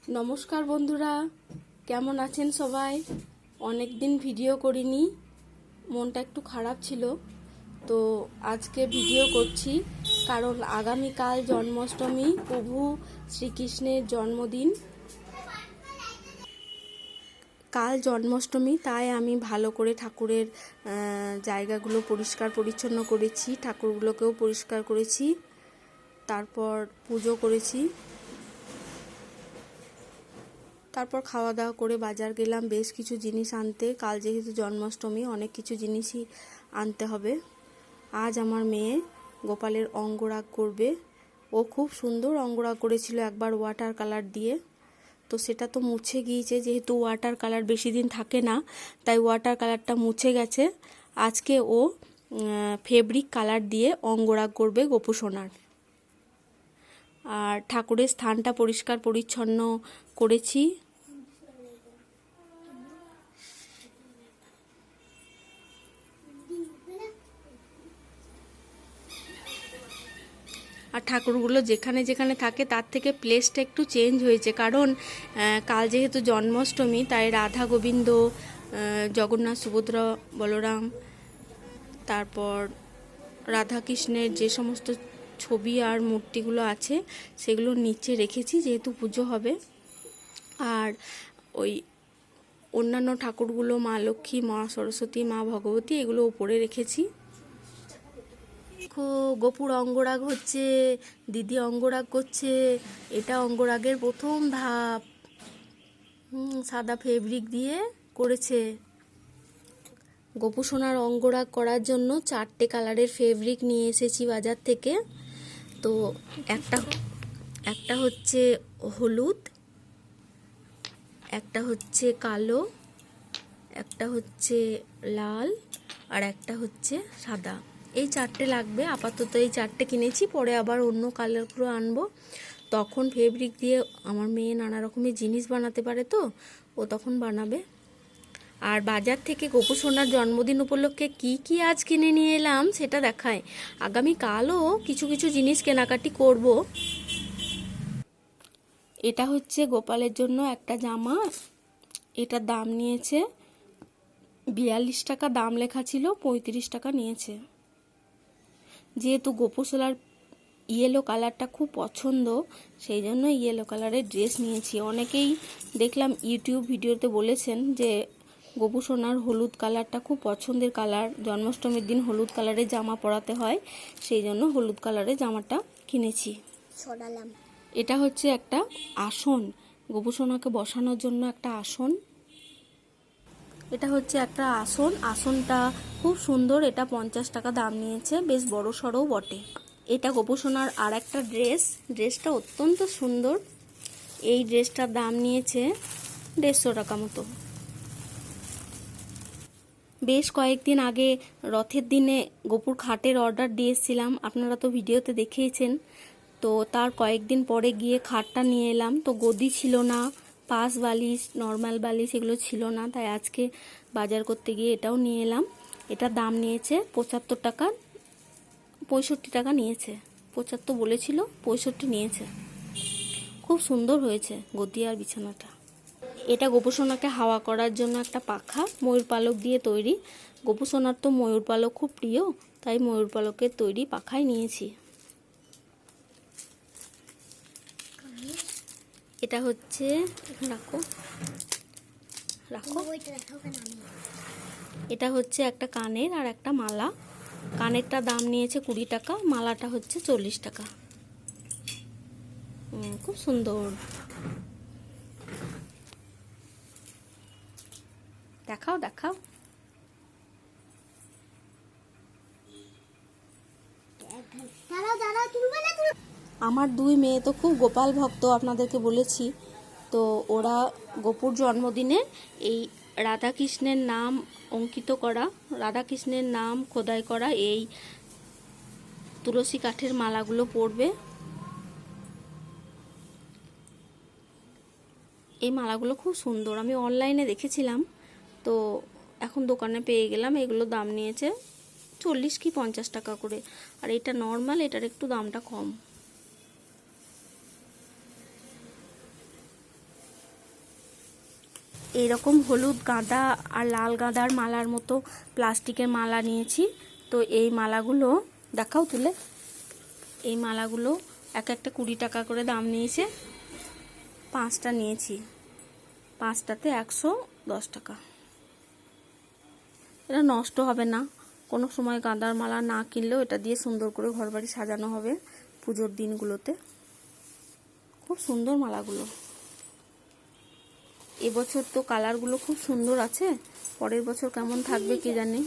নমস্কার বন্ধুরা, কেমন আছেন সবাই? অনেক দিন ভিডিও করিনি, মনটা একটু খারাপ ছিল। তো আজকে ভিডিও করছি কারণ আগামীকাল জন্মাষ্টমী, প্রভু শ্রীকৃষ্ণের জন্মদিন। কাল জন্মাষ্টমী, তাই আমি ভালো করে ঠাকুরের জায়গাগুলো পরিষ্কার পরিচ্ছন্ন করেছি, ঠাকুরগুলোকেও পরিষ্কার করেছি, তারপর পুজো করেছি। তারপর খাওয়া দাওয়া করে বাজার গেলাম বেশ কিছু জিনিস আনতে। কাল যেহেতু জন্মাষ্টমী, অনেক কিছু জিনিসই আনতে হবে। আজ আমার মেয়ে গোপালের অঙ্গরাগ করবে। ও খুব সুন্দর অঙ্গরাগ করেছিল একবার ওয়াটার কালার দিয়ে, তো সেটা তো মুছে গিয়েছে। যেহেতু ওয়াটার কালার বেশি দিন থাকে না, তাই ওয়াটার কালারটা মুছে গেছে। আজকে ও ফেব্রিক কালার দিয়ে অঙ্গরাগ করবে গোপু সোনার। আর ঠাকুরের স্থানটা পরিষ্কার পরিচ্ছন্ন করেছি। আর ঠাকুরগুলো যেখানে যেখানে থাকে তার থেকে প্লেসটা একটু চেঞ্জ হয়েছে, কারণ কাল যেহেতু জন্মাষ্টমী, তাই রাধা গোবিন্দ, জগন্নাথ, সুভদ্রা, বলরাম, তারপর রাধাকৃষ্ণের যে সমস্ত ছবি আর মূর্তিগুলো আছে সেগুলো নিচে রেখেছি, যেহেতু পুজো হবে। আর ওই অন্যান্য ঠাকুরগুলো, মা লক্ষ্মী, মা সরস্বতী, মা ভগবতী, এগুলো উপরে রেখেছি। গোপুর অঙ্গরাগ হচ্ছে, দিদি অঙ্গরাগ করছে। এটা অঙ্গরাগের প্রথম ধাপ। সাদা ফেব্রিক দিয়ে করেছে। গোপু সোনার অঙ্গরাগ করার জন্য 4টে কালারের ফেব্রিক নিয়ে এসেছি বাজার থেকে। তো একটা হচ্ছে হলুদ, একটা হচ্ছে কালো, একটা হচ্ছে লাল, আর একটা হচ্ছে সাদা। এই 4টে লাগবে। আপাতত এই 4টে কিনেছি, পরে আবার অন্য কালারগুলো আনবো। তখন ফেব্রিক দিয়ে আমার মেয়ে নানা রকমের জিনিস বানাতে পারে, তো ও তখন বানাবে। আর বাজার থেকে গোপু সোনার জন্মদিন উপলক্ষে কি কি আজ কিনে নিয়ে এলাম সেটা দেখায়। আগামীকালও কিছু কিছু জিনিস কেনাকাটি করব। এটা হচ্ছে গোপালের জন্য একটা জামা। এটার দাম নিয়েছে 42 টাকা, দাম লেখা ছিল 35 টাকা নিয়েছে। যেহেতু গোপু সোনার ইয়েলো কালারটা খুব পছন্দ, সেই জন্য ইয়েলো কালারের ড্রেস নিয়েছি। অনেকেই দেখলাম ইউটিউব ভিডিওতে বলেছেন যে গোপু সোনার হলুদ কালারটা খুব পছন্দের কালার, জন্মাষ্টমীর দিন হলুদ কালারের জামা পরাতে হয়, সেই জন্য হলুদ কালারের জামাটা কিনেছি। এটা হচ্ছে একটা আসন, গোপু সোনাকে বসানোর জন্য একটা আসন। এটা হচ্ছে একটা আসন, আসনটা খুব সুন্দর। এটা 50 টাকা দাম নিয়েছে, বেশ বড় সড়ও বটে। এটা গোপু সোনার আর একটা ড্রেসটা অত্যন্ত সুন্দর। এই ড্রেসটার দাম নিয়েছে 150 টাকা মতো। বেশ কয়েকদিন আগে রথের দিনে গোপুর খাটের অর্ডার দিয়েছিলাম, আপনারা তো ভিডিওতে দেখিয়েছেন। তো তার কয়েকদিন পরে গিয়ে খাটটা নিয়ে এলাম। তো গদি ছিল না, পাশ বালিশ, নর্মাল বালিশ এগুলো ছিল না, তাই আজকে বাজার করতে গিয়ে এটাও নিয়ে এলাম। এটার দাম নিয়েছে 75 টাকা, 65 টাকা নিয়েছে। 75 বলেছিল, 65 নিয়েছে। খুব সুন্দর হয়েছে গদি আর বিছানাটা। এটা গোপু সোনাকে হাওয়া করার জন্য একটা পাখা, ময়ূর পালক দিয়ে তৈরি। গোপু সোনার তো ময়ূর পালক খুব প্রিয়, তাই ময়ূর পালকের তৈরি পাখাই নিয়েছি। এটা হচ্ছে, রাখো রাখো, এটা হচ্ছে একটা কানের আর একটা মালা। কানেরটা দাম নিয়েছে 20 টাকা, মালাটা হচ্ছে 40 টাকা। খুব সুন্দর। দেখাও দেখাও। আমার 2 মেয়ে তো খুব গোপাল ভক্ত, আপনাদেরকে বলেছি। তো ওরা গোপুর জন্মদিনে এই রাধাকৃষ্ণের নাম অঙ্কিত করা, রাধাকৃষ্ণের নাম খোদাই করা এই তুলসী কাঠের মালাগুলো পরবে। এই মালাগুলো খুব সুন্দর, আমি অনলাইনে দেখেছিলাম, তো এখন দোকানে পেয়ে গেলাম। এগুলো দাম নিয়েছে 40 কি 50 টাকা করে। আর এটা নর্মাল, এটার একটু দামটা কম। এইরকম হলুদ গাঁদা আর লাল গাঁদার মালার মতো প্লাস্টিকের মালা নিয়েছি। তো এই মালাগুলো দেখাও তুলে, এই মালাগুলো এক একটা 20 টাকা করে দাম নিয়েছে। 5টা নিয়েছি, 5টাতে 110 টাকা। এটা নষ্ট হবে না, কোনো সময় গাঁদার মালা না কিনলেও এটা দিয়ে সুন্দর করে ঘরবাড়ি সাজানো হবে পুজোর দিনগুলোতে। খুব সুন্দর মালাগুলো। এবছর তো কালারগুলো খুব সুন্দর আছে, পরের বছর কেমন থাকবে কে জানে।